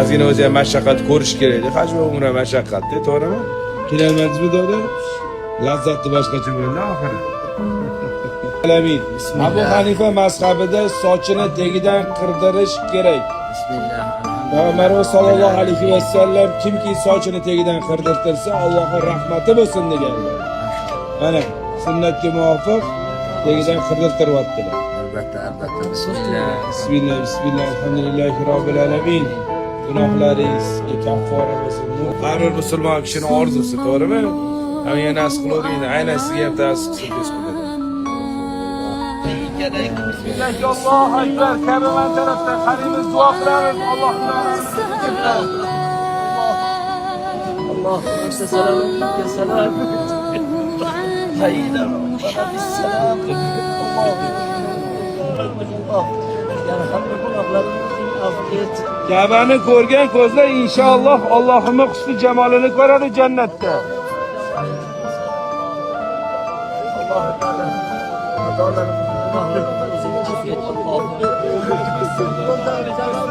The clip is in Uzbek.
Ozgina o'zi ham mashaqqat ko'rish kerak edi. Haj va umra mashaqqatda, to'g'rimi? Kelolmadingizmi do'da? Lazzati boshqacha bo'ldi oxiri. Alamin. Abu Hanifa mazhabida sochini tegidan qirdirish kerak. Bismillah. Payg'ambar sollallohu alayhi vasallam kimki sochini tegidan qirdirtirsa, Allohning rahmati bo'lsin deganlar. Mana sunnatga muvofiq tegidan qirdirtiryaptilar. Albatta. Bismillah. Bismillah, alhamdulillahi robbil alamin. Gunohlaringiz kaffora bo'lsin. Har bir musulmon kishining orzusi, to'g'rimi? Hamma nasib qilaveradi, aynan sizga ham ta'sir qilsin. Allohu akbar. Karaman tarafdan qaraymiz, duo qilamiz. Allah selamet selam. Hayda bana bir selam. Allah. Yarhamni gunohlarimizning afiyet. Ka'bani ko'rgan ko'zlar inshaalloh Allohning husni jamolini ko'radi jannatda. Allah Teala gunohlarimizning afiyet. Allah.